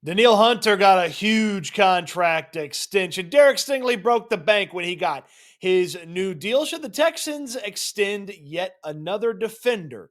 Daniil Hunter got a huge contract extension. Derek Stingley broke the bank when he got his new deal. Should the Texans extend yet another defender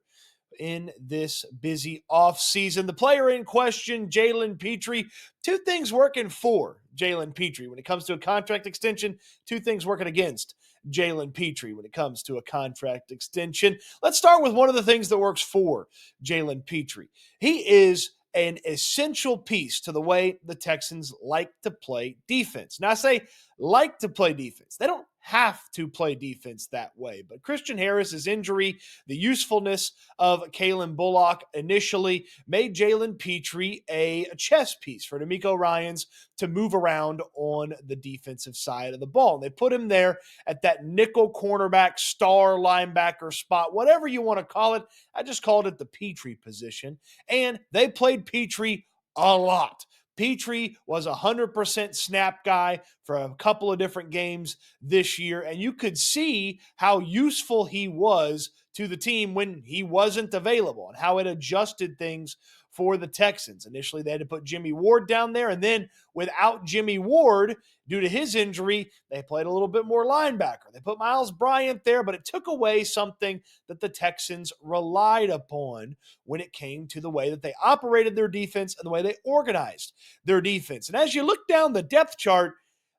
in this busy offseason? The player in question, Jalen Pitre. Two things working for Jalen Pitre when it comes to a contract extension, two things working against Jalen Pitre when it comes to a contract extension. Let's start with one of the things that works for Jalen Pitre. He is an essential piece to the way the Texans like to play defense. Now, I say like to play defense. They don't have to play defense that way. But Christian Harris's injury, the usefulness of Kalen Bullock initially made Jalen Pitre a chess piece for D'Amico Ryans to move around on the defensive side of the ball. And they put him there at that nickel cornerback, star linebacker spot, whatever you want to call it. I just called it the Pitre position. And they played Pitre a lot. Pitre was a 100% snap guy for a couple of different games this year, and you could see how useful he was to the team when he wasn't available and how it adjusted things for the Texans. Initially, they had to put Jimmy Ward down there, and then without Jimmy Ward, due to his injury, they played a little bit more linebacker. They put Miles Bryant there, but it took away something that the Texans relied upon when it came to the way that they operated their defense and the way they organized their defense. And as you look down the depth chart,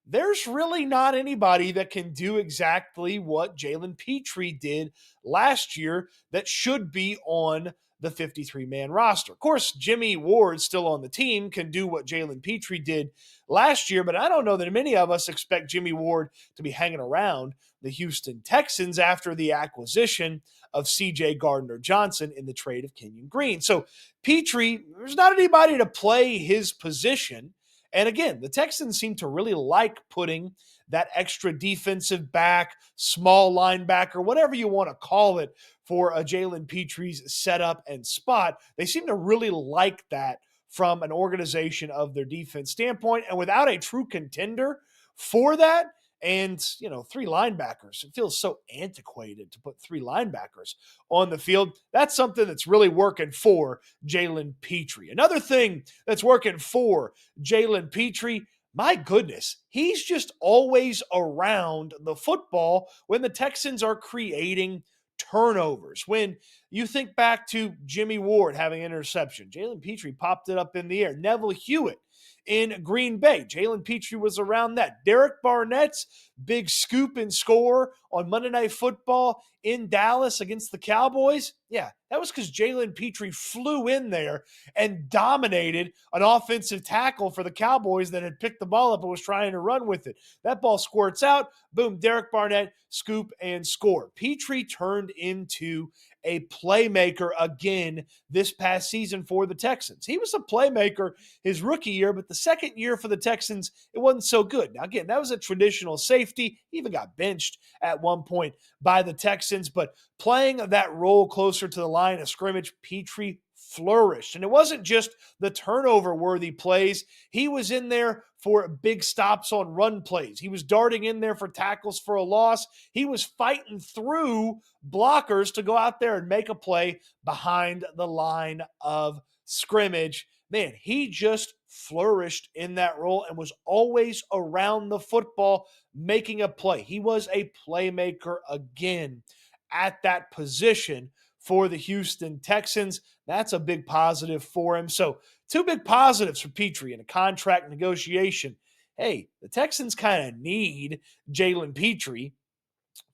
there's really not anybody that can do exactly what Jalen Pitre did last year that should be on the 53-man roster. Of course, Jimmy Ward, still on the team, can do what Jalen Pitre did last year, but I don't know that many of us expect Jimmy Ward to be hanging around the Houston Texans after the acquisition of C.J. Gardner-Johnson in the trade of Kenyon Green. So Pitre, there's not anybody to play his position. And again, the Texans seem to really like putting that extra defensive back, small linebacker, whatever you want to call it, for a Jalen Pitre's setup and spot. They seem to really like that from an organization of their defense standpoint. And without a true contender for that, and three linebackers, it feels so antiquated to put three linebackers on the field. That's something that's really working for Jalen Pitre. Another thing that's working for Jalen Pitre, my goodness, he's just always around the football when the Texans are creating turnovers. When you think back to Jimmy Ward having an interception, Jalen Pitre popped it up in the air. Neville Hewitt in Green Bay, Jalen Pitre was around that. Derek Barnett's big scoop and score on Monday Night Football in Dallas against the Cowboys, yeah, that was because Jalen Pitre flew in there and dominated an offensive tackle for the Cowboys that had picked the ball up and was trying to run with it. That ball squirts out, boom, Derek Barnett, scoop and score. Pitre turned into a playmaker again this past season for the Texans. He was a playmaker his rookie year, but the second year for the Texans, it wasn't so good. Now, again, that was a traditional safety. He even got benched at one point by the Texans, but playing that role closer to the line of scrimmage, Pitre flourished. And it wasn't just the turnover-worthy plays. He was in there for big stops on run plays. He was darting in there for tackles for a loss. He was fighting through blockers to go out there and make a play behind the line of scrimmage. Man, he just flourished in that role and was always around the football making a play. He was a playmaker again at that position for the Houston Texans. That's a big positive for him. So, two big positives for Pitre in a contract negotiation. Hey, the Texans kind of need Jalen Pitre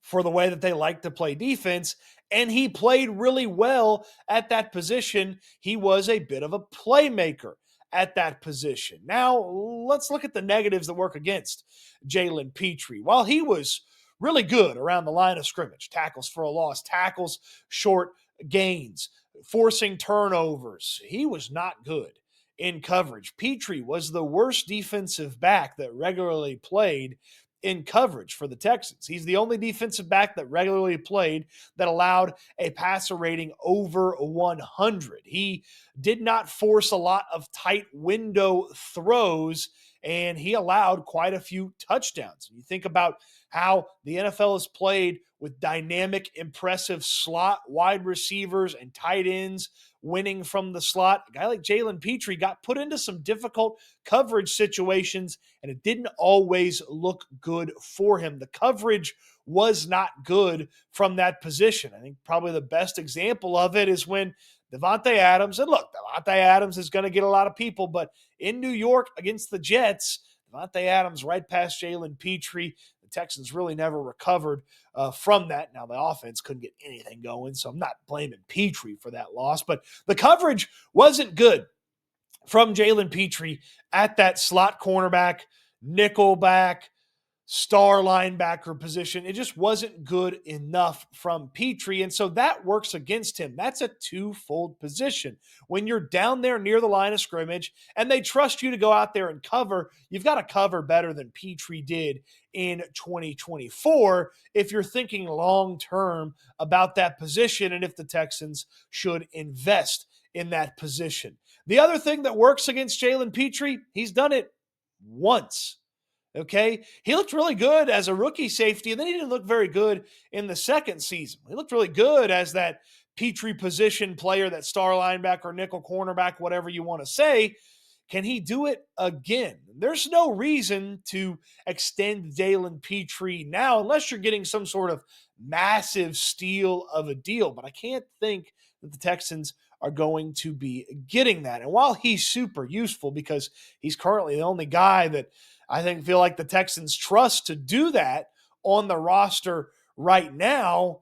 for the way that they like to play defense, and he played really well at that position. He was a bit of a playmaker at that position. Now, let's look at the negatives that work against Jalen Pitre. While he was really good around the line of scrimmage, tackles for a loss, tackles, short gains, forcing turnovers, he was not good in coverage. Pitre was the worst defensive back that regularly played in coverage for the Texans. He's the only defensive back that regularly played that allowed a passer rating over 100. He did not force a lot of tight window throws, and he allowed quite a few touchdowns. You think about how the NFL is played with dynamic, impressive slot wide receivers and tight ends winning from the slot. A guy like Jalen Pitre got put into some difficult coverage situations, and it didn't always look good for him. The coverage was not good from that position. I think probably the best example of it is when Davante Adams, and look, Davante Adams is going to get a lot of people, but in New York against the Jets, Davante Adams right past Jalen Pitre. The Texans really never recovered from that. Now, the offense couldn't get anything going, so I'm not blaming Pitre for that loss, but the coverage wasn't good from Jalen Pitre at that slot cornerback, nickelback, star linebacker position. It just wasn't good enough from Pitre. And so that works against him. That's a twofold position. When you're down there near the line of scrimmage and they trust you to go out there and cover, you've got to cover better than Pitre did in 2024 if you're thinking long term about that position and if the Texans should invest in that position. The other thing that works against Jalen Pitre, he's done it once. Okay. He looked really good as a rookie safety, and then he didn't look very good in the second season. He looked really good as that Pitre position player, that star linebacker, nickel cornerback, whatever you want to say. Can he do it again? There's no reason to extend Jalen Pitre now unless you're getting some sort of massive steal of a deal. But I can't think that the Texans are going to be getting that. And while he's super useful because he's currently the only guy that I feel like the Texans trust to do that on the roster right now,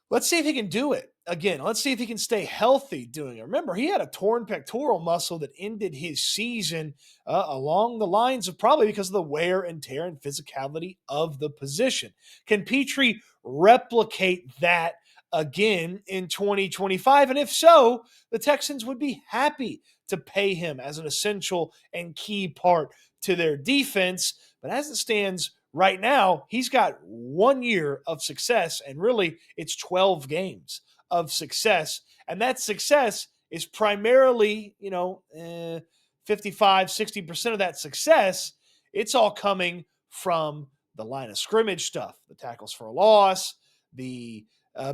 let's see if he can do it. Again, let's see if he can stay healthy doing it. Remember, he had a torn pectoral muscle that ended his season along the lines of probably because of the wear and tear and physicality of the position. Can Pitre replicate that again in 2025? And if so, the Texans would be happy to pay him as an essential and key part to their defense. But as it stands right now, he's got 1 year of success, and really it's 12 games of success. And that success is primarily, 55, 60% of that success, it's all coming from the line of scrimmage stuff, the tackles for a loss, the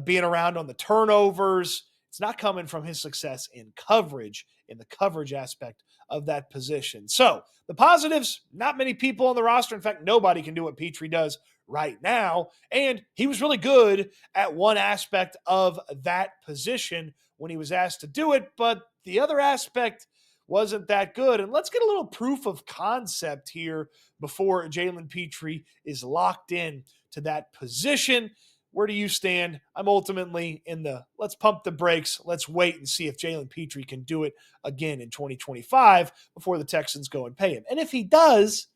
being around on the turnovers. It's not coming from his success in coverage, in the coverage aspect of that position. So the positives, not many people on the roster. In fact, nobody can do what Pitre does right now. And he was really good at one aspect of that position when he was asked to do it, but the other aspect wasn't that good. And let's get a little proof of concept here before Jalen Pitre is locked in to that position. Where do you stand? I'm ultimately in the let's pump the brakes. Let's wait and see if Jalen Pitre can do it again in 2025 before the Texans go and pay him. And if he does,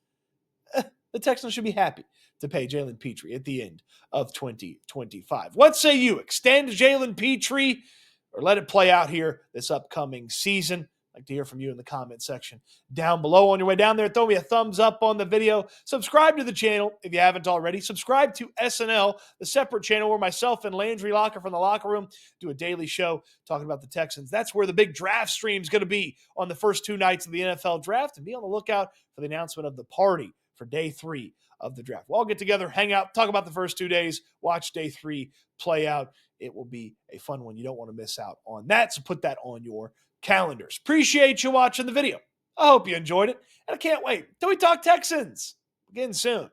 the Texans should be happy to pay Jalen Pitre at the end of 2025. What say you? Extend Jalen Pitre or let it play out here this upcoming season? I'd like to hear from you in the comment section down below. On your way down there, throw me a thumbs up on the video. Subscribe to the channel if you haven't already. Subscribe to SNL, the separate channel where myself and Landry Locker from the Locker Room do a daily show talking about the Texans. That's where the big draft stream is going to be on the first 2 nights of the NFL draft. And be on the lookout for the announcement of the party for day 3 of the draft. We'll all get together, hang out, talk about the first 2 days, watch day 3 play out. It will be a fun one. You don't want to miss out on that. So put that on your calendars. Appreciate you watching the video. I hope you enjoyed it, and I can't wait till we talk Texans again soon.